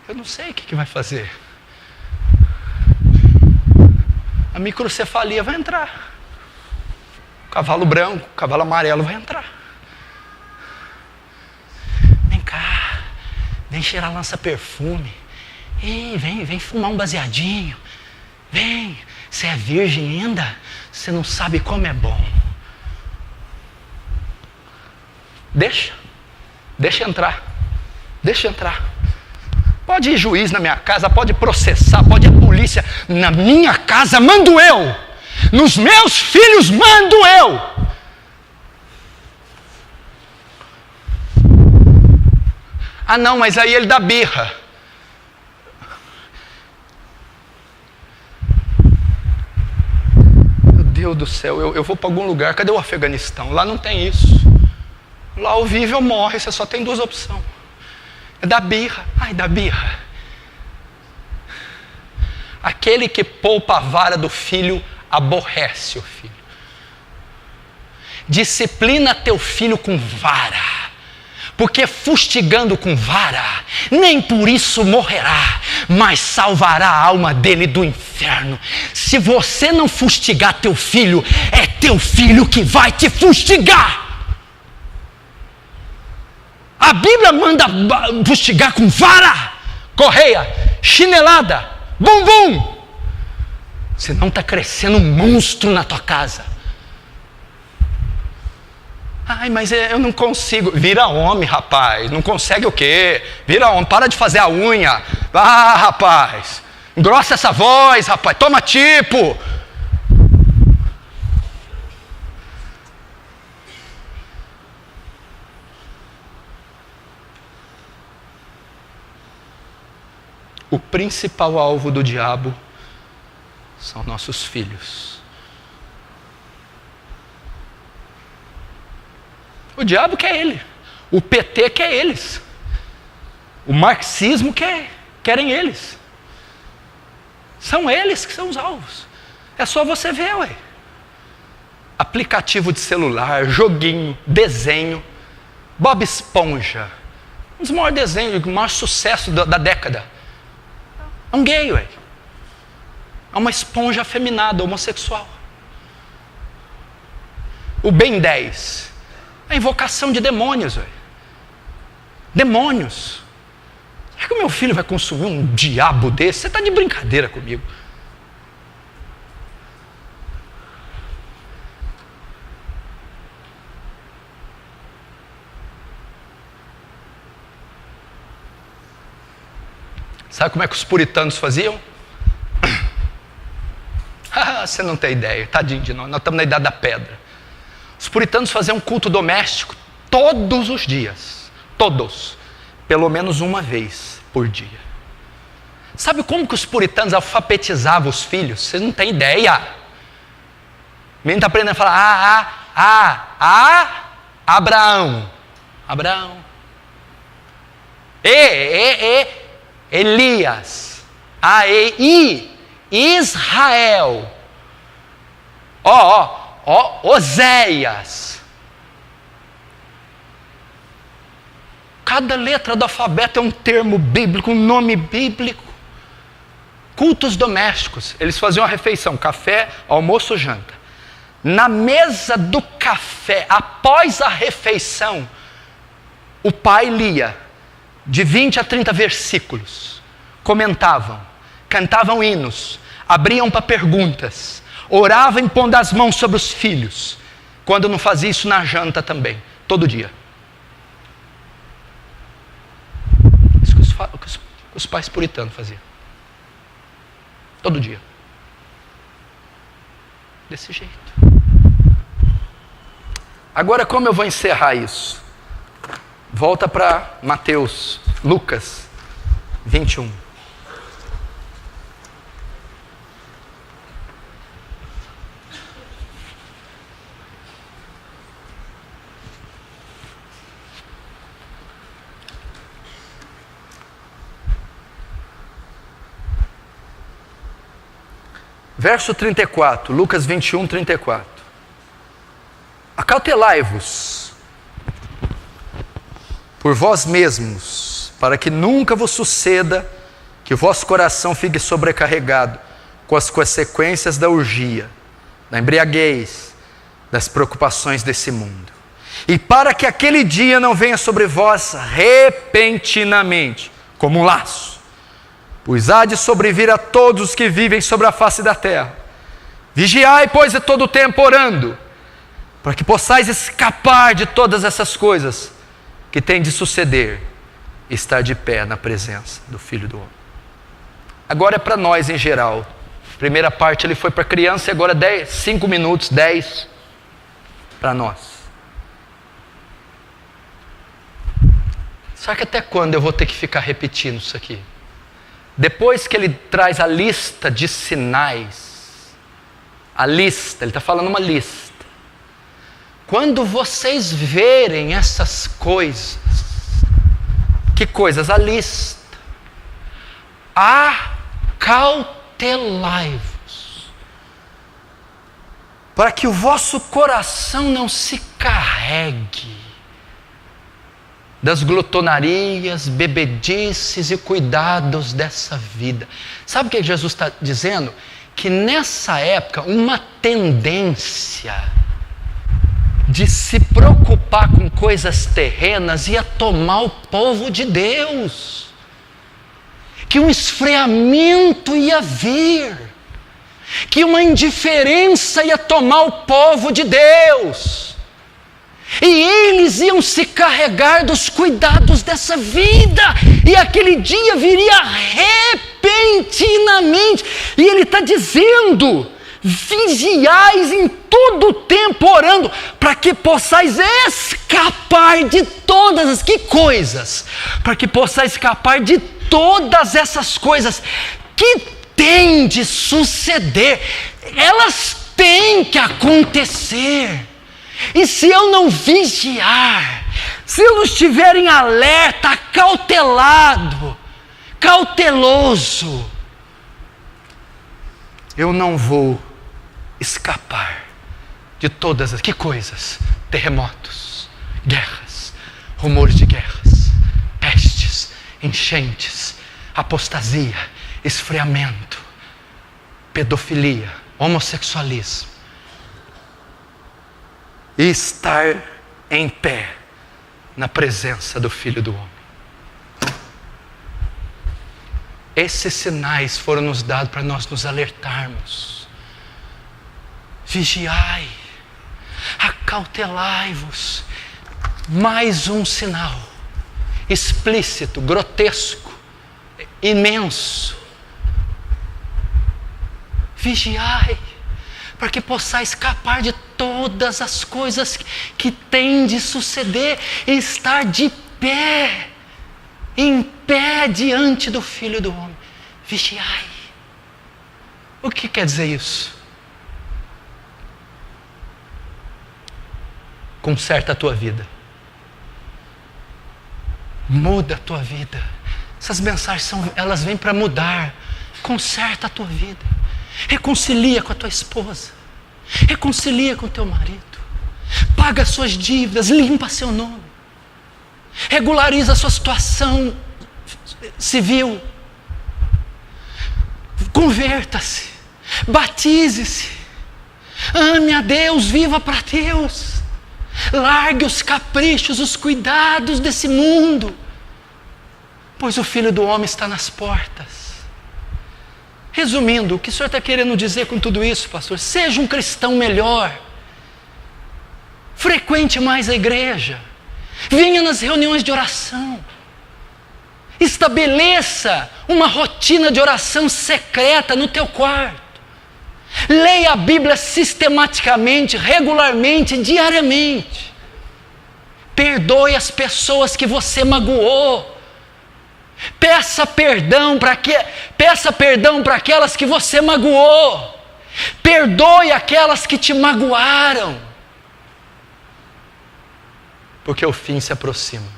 Eu não sei o que vai fazer. a microcefalia vai entrar. O cavalo branco, o cavalo amarelo vai entrar. Vem cá, vem cheirar lança-perfume. Ei, vem fumar um baseadinho. Vem, você é virgem ainda? Você não sabe como é bom. Deixa entrar. Deixa entrar. Pode ir juiz na minha casa, pode processar, pode ir a polícia. Na minha casa mando eu. Nos meus filhos mando eu. Ah não, mas aí ele dá birra. Meu Deus do céu, eu vou para algum lugar. Cadê o Afeganistão? Lá não tem isso. Lá ou vive ou morre, você só tem duas opções. É da birra. Ai, da birra. Aquele que poupa a vara do filho, aborrece o filho. Disciplina teu filho com vara, porque fustigando com vara, nem por isso morrerá, mas salvará a alma dele do inferno. Se você não fustigar teu filho, é teu filho que vai te fustigar. A Bíblia manda fustigar com vara, correia, chinelada, bumbum. Senão está crescendo um monstro na tua casa. Ai, mas eu não consigo. Vira homem, rapaz. Não consegue o quê? Vira homem, para de fazer a unha. Ah, rapaz, engrossa essa voz, rapaz. Toma tipo. O principal alvo do diabo são nossos filhos. O diabo quer ele. O PT quer eles. O marxismo querem eles. São eles que são os alvos. É só você ver, ué. Aplicativo de celular, joguinho, desenho. Bob Esponja. Um dos maiores desenhos, o maior sucesso da década. É um gay, ué. É uma esponja afeminada, homossexual. O Ben 10. É a invocação de demônios, ué. Demônios. Será que o meu filho vai consumir um diabo desse? Você está de brincadeira comigo. Sabe como é que os puritanos faziam? Você não tem ideia, tadinho de nós estamos na idade da pedra. Os puritanos faziam um culto doméstico todos os dias. Todos. Pelo menos uma vez por dia. Sabe como que os puritanos alfabetizavam os filhos? Vocês não têm ideia. O menino está aprendendo a falar Abraão. Abraão. Elias. Israel. Oséias. Cada letra do alfabeto é um termo bíblico, um nome bíblico. Cultos domésticos. Eles faziam a refeição, café, almoço, janta. Na mesa do café, após a refeição, o pai lia de 20 a 30 versículos. Comentavam, cantavam hinos, abriam para perguntas, oravam impondo as mãos sobre os filhos. Quando não fazia isso na janta também, todo dia. Isso que os pais puritanos faziam. Todo dia. Desse jeito. Agora, como eu vou encerrar isso? Volta para Lucas 21. Verso 34, Lucas 21, 34. Acautelai-vos por vós mesmos, para que nunca vos suceda que o vosso coração fique sobrecarregado com as consequências da orgia, da embriaguez, das preocupações desse mundo. E para que aquele dia não venha sobre vós repentinamente, como um laço, pois há de sobrevir a todos os que vivem sobre a face da terra. Vigiai, pois, a todo tempo orando, para que possais escapar de todas essas coisas que têm de suceder e estar de pé na presença do Filho do Homem. Agora é para nós em geral. Primeira parte ele foi para a criança e agora 5 minutos, 10 para nós. Sabe que até quando eu vou ter que ficar repetindo isso aqui? Depois que ele traz a lista de sinais, ele está falando uma lista. Quando vocês verem essas coisas, que coisas? A lista. Acautelai-vos, para que o vosso coração não se carregue das glutonarias, bebedices e cuidados dessa vida. Sabe o que Jesus está dizendo? Que nessa época uma tendência de se preocupar com coisas terrenas ia tomar o povo de Deus, que um esfriamento ia vir, que uma indiferença ia tomar o povo de Deus, e eles iam se carregar dos cuidados dessa vida, e aquele dia viria repentinamente. E ele está dizendo: vigiais em todo o tempo orando, para que possais escapar de todas as que coisas, para que possais escapar de todas essas coisas que têm de suceder. Elas têm que acontecer. E se eu não vigiar, se eu não estiver em alerta, cauteloso, eu não vou escapar de todas as que coisas? Terremotos, guerras, rumores de guerras, pestes, enchentes, apostasia, esfriamento, pedofilia, homossexualismo. E estar em pé na presença do Filho do Homem. Esses sinais foram nos dados para nós nos alertarmos. Vigiai, acautelai-vos. Mais um sinal explícito, grotesco, imenso. Vigiai, para que possais escapar de todas as coisas que têm de suceder e estar de pé, em pé diante do Filho do Homem. Vigiai. O que quer dizer isso? Conserta a tua vida. Muda a tua vida. Essas mensagens elas vêm para mudar. Conserta a tua vida. Reconcilia com a tua esposa, reconcilia com o teu marido, paga suas dívidas, limpa seu nome, regulariza a sua situação civil, converta-se, batize-se, ame a Deus, viva para Deus, largue os caprichos, os cuidados desse mundo, pois o Filho do Homem está nas portas. Resumindo, o que o senhor está querendo dizer com tudo isso, pastor? Seja um cristão melhor. Frequente mais a igreja. Venha nas reuniões de oração. Estabeleça uma rotina de oração secreta no teu quarto. Leia a Bíblia sistematicamente, regularmente, diariamente. Perdoe as pessoas que você magoou. Peça perdão para aquelas que você magoou. Perdoe aquelas que te magoaram. Porque o fim se aproxima.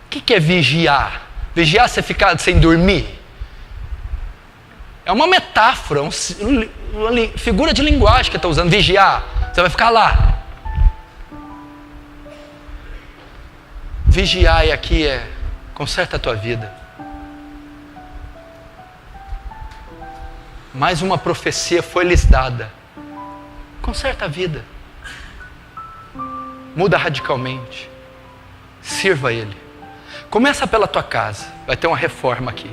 O que é vigiar? Vigiar é você ficar sem dormir? É uma metáfora, uma figura de linguagem que está usando. Vigiar, você vai ficar lá. Vigiai aqui conserta a tua vida. Mais uma profecia foi lhes dada. Conserta a vida. Muda radicalmente. Sirva a Ele. Começa pela tua casa. Vai ter uma reforma aqui.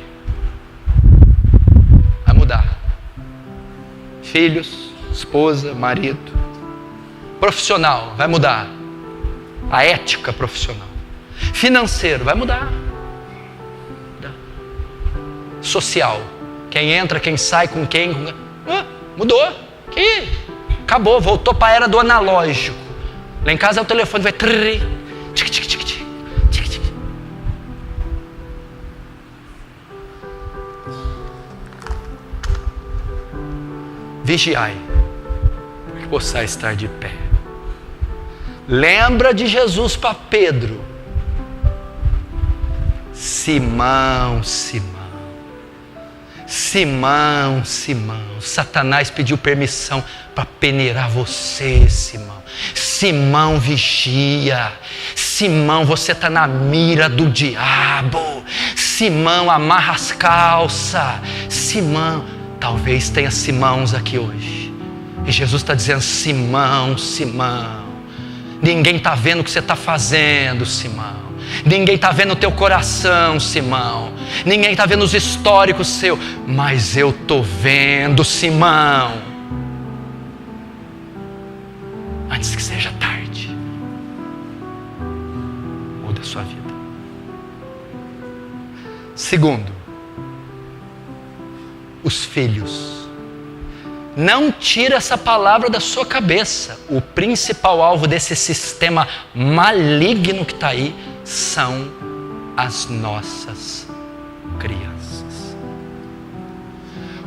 Vai mudar. Filhos, esposa, marido. Profissional, vai mudar. A ética profissional. Financeiro, vai mudar. Social. Quem entra, quem sai, com quem. Mudou. Aqui. Acabou, voltou para a era do analógico. Lá em casa é o telefone, vai. Tic, tic, tic, tic, tic, tic. Vigiai, para que possais estar de pé. Lembra de Jesus para Pedro. Simão, Simão. Simão, Simão, Satanás pediu permissão para peneirar você, Simão. Simão, vigia. Simão, você está na mira do diabo. Simão, amarra as calças. Simão, talvez tenha Simãos aqui hoje. E Jesus está dizendo, Simão, Simão. Ninguém está vendo o que você está fazendo, Simão. Ninguém está vendo o teu coração, Simão. Ninguém está vendo os históricos seus. Mas eu estou vendo, Simão. Antes que seja tarde. Muda a sua vida. Segundo, os filhos. Não tira essa palavra da sua cabeça. O principal alvo desse sistema maligno que está aí são as nossas crianças.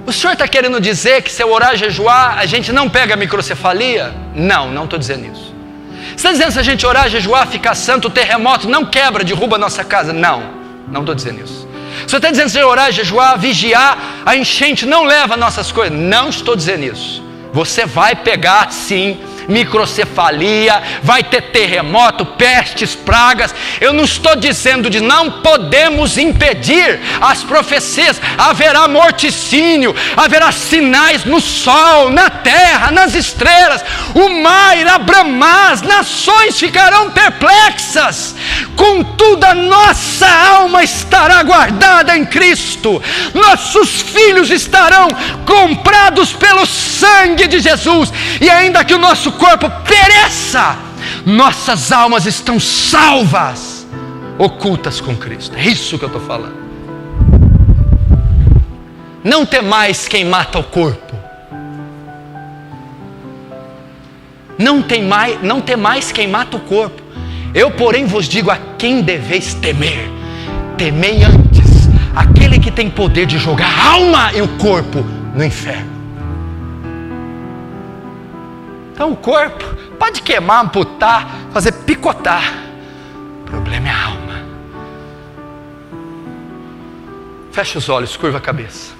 O senhor está querendo dizer que se eu orar e jejuar, a gente não pega a microcefalia? Não estou dizendo isso. Você está dizendo que se a gente orar e jejuar, ficar santo, o terremoto não quebra, derruba a nossa casa? Não estou dizendo isso. O senhor está dizendo que se eu orar e jejuar, vigiar, a enchente não leva nossas coisas? Não estou dizendo isso. Você vai pegar sim microcefalia, vai ter terremoto, pestes, pragas. Eu não estou dizendo de não podemos impedir as profecias. Haverá morticínio, haverá sinais no sol, na terra, nas estrelas. O mar irá bramar, as nações ficarão perplexas. Contudo, a nossa alma estará guardada em Cristo. Nossos filhos estarão comprados pelo sangue de Jesus. E ainda que o nosso corpo pereça, nossas almas estão salvas, ocultas com Cristo. É isso que eu estou falando. Não temais quem mata o corpo. Não temais quem mata o corpo. Eu, porém, vos digo a quem deveis temer. Temei antes aquele que tem poder de jogar a alma e o corpo no inferno. Então o corpo pode queimar, amputar, fazer picotar. O problema é a alma. Fecha os olhos, curva a cabeça.